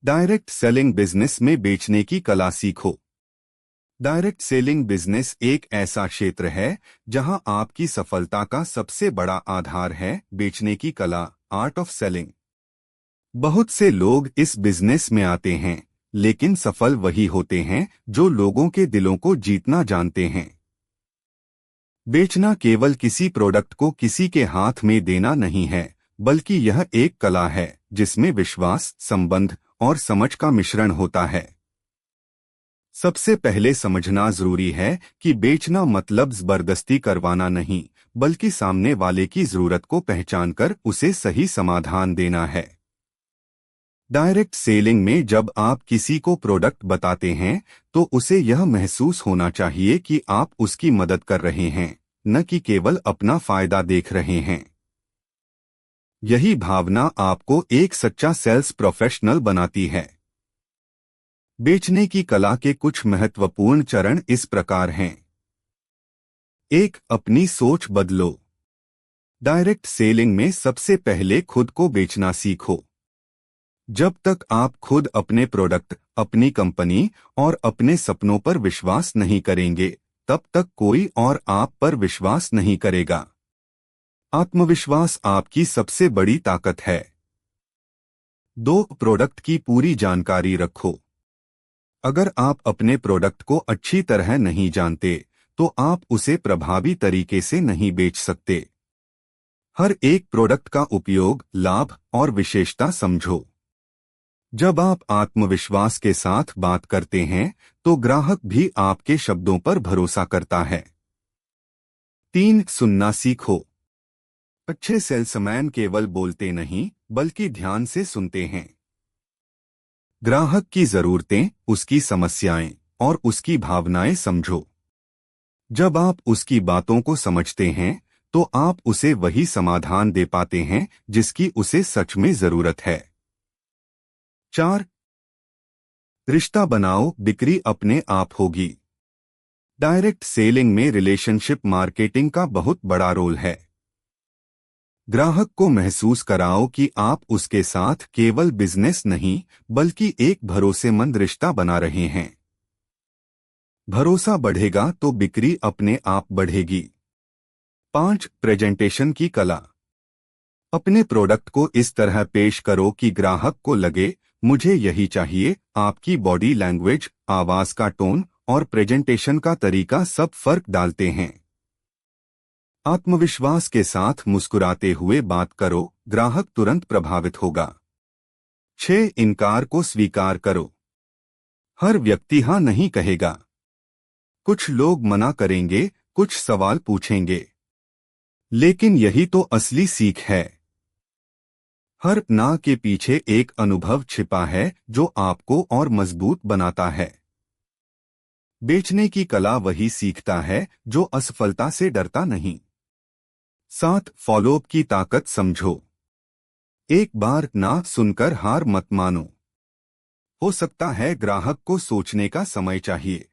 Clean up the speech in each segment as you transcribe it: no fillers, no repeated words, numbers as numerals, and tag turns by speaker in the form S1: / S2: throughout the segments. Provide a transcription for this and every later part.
S1: Direct selling business में बेचने की कला सीखो। डायरेक्ट सेलिंग बिजनेस एक ऐसा क्षेत्र है जहां आपकी सफलता का सबसे बड़ा आधार है बेचने की कला, आर्ट ऑफ सेलिंग। बहुत से लोग इस बिजनेस में आते हैं, लेकिन सफल वही होते हैं जो लोगों के दिलों को जीतना जानते हैं। बेचना केवल किसी प्रोडक्ट को किसी के हाथ में देना नहीं है, बल्कि यह एक कला है जिसमें विश्वास, संबंध और समझ का मिश्रण होता है। सबसे पहले समझना जरूरी है कि बेचना मतलब जबरदस्ती करवाना नहीं, बल्कि सामने वाले की जरूरत को पहचानकर उसे सही समाधान देना है। डायरेक्ट सेलिंग में जब आप किसी को प्रोडक्ट बताते हैं तो उसे यह महसूस होना चाहिए कि आप उसकी मदद कर रहे हैं, न कि केवल अपना फायदा देख रहे हैं। यही भावना आपको एक सच्चा सेल्स प्रोफेशनल बनाती है। बेचने की कला के कुछ महत्वपूर्ण चरण इस प्रकार हैं। 1. अपनी सोच बदलो। डायरेक्ट सेलिंग में सबसे पहले खुद को बेचना सीखो। जब तक आप खुद अपने प्रोडक्ट, अपनी कंपनी और अपने सपनों पर विश्वास नहीं करेंगे, तब तक कोई और आप पर विश्वास नहीं करेगा। आत्मविश्वास आपकी सबसे बड़ी ताकत है। 2. प्रोडक्ट की पूरी जानकारी रखो। अगर आप अपने प्रोडक्ट को अच्छी तरह नहीं जानते, तो आप उसे प्रभावी तरीके से नहीं बेच सकते। हर एक प्रोडक्ट का उपयोग, लाभ और विशेषता समझो। जब आप आत्मविश्वास के साथ बात करते हैं, तो ग्राहक भी आपके शब्दों पर भरोसा करता है। 3. सुनना सीखो। अच्छे सेल्समैन केवल बोलते नहीं, बल्कि ध्यान से सुनते हैं। ग्राहक की जरूरतें, उसकी समस्याएं और उसकी भावनाएं समझो। जब आप उसकी बातों को समझते हैं, तो आप उसे वही समाधान दे पाते हैं जिसकी उसे सच में जरूरत है। 4. रिश्ता बनाओ, बिक्री अपने आप होगी। डायरेक्ट सेलिंग में रिलेशनशिप मार्केटिंग का बहुत बड़ा रोल है। ग्राहक को महसूस कराओ कि आप उसके साथ केवल बिजनेस नहीं, बल्कि एक भरोसेमंद रिश्ता बना रहे हैं। भरोसा बढ़ेगा तो बिक्री अपने आप बढ़ेगी। 5. प्रेजेंटेशन की कला। अपने प्रोडक्ट को इस तरह पेश करो कि ग्राहक को लगे, मुझे यही चाहिए। आपकी बॉडी लैंग्वेज, आवाज का टोन और प्रेजेंटेशन का तरीका सब फर्क डालते हैं। आत्मविश्वास के साथ मुस्कुराते हुए बात करो, ग्राहक तुरंत प्रभावित होगा। 6. इनकार को स्वीकार करो। हर व्यक्ति हाँ नहीं कहेगा। कुछ लोग मना करेंगे, कुछ सवाल पूछेंगे, लेकिन यही तो असली सीख है। हर ना के पीछे एक अनुभव छिपा है जो आपको और मजबूत बनाता है। बेचने की कला वही सीखता है जो असफलता से डरता नहीं। 7. फॉलोअप की ताकत समझो। एक बार ना सुनकर हार मत मानो। हो सकता है ग्राहक को सोचने का समय चाहिए।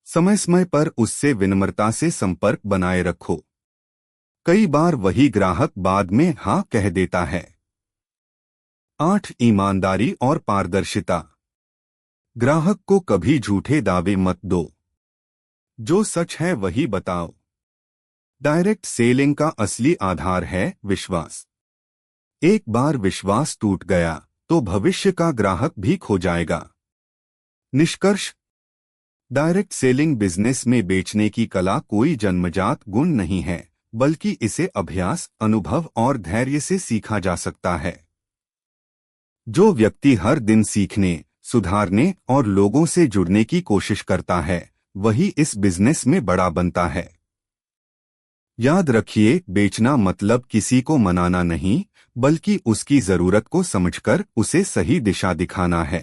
S1: समय समय पर उससे विनम्रता से संपर्क बनाए रखो। कई बार वही ग्राहक बाद में हाँ कह देता है। 8. ईमानदारी और पारदर्शिता। ग्राहक को कभी झूठे दावे मत दो। जो सच है वही बताओ। डायरेक्ट सेलिंग का असली आधार है विश्वास। एक बार विश्वास टूट गया तो भविष्य का ग्राहक भी खो जाएगा। निष्कर्ष, डायरेक्ट सेलिंग बिजनेस में बेचने की कला कोई जन्मजात गुण नहीं है, बल्कि इसे अभ्यास, अनुभव और धैर्य से सीखा जा सकता है। जो व्यक्ति हर दिन सीखने, सुधारने और लोगों से जुड़ने की कोशिश करता है, वही इस बिजनेस में बड़ा बनता है। याद रखिए, बेचना मतलब किसी को मनाना नहीं, बल्कि उसकी जरूरत को समझकर उसे सही दिशा दिखाना है।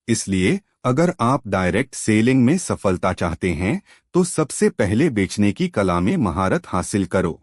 S1: इसलिए अगर आप डायरेक्ट सेलिंग में सफलता चाहते हैं, तो सबसे पहले बेचने की कला में महारत हासिल करो।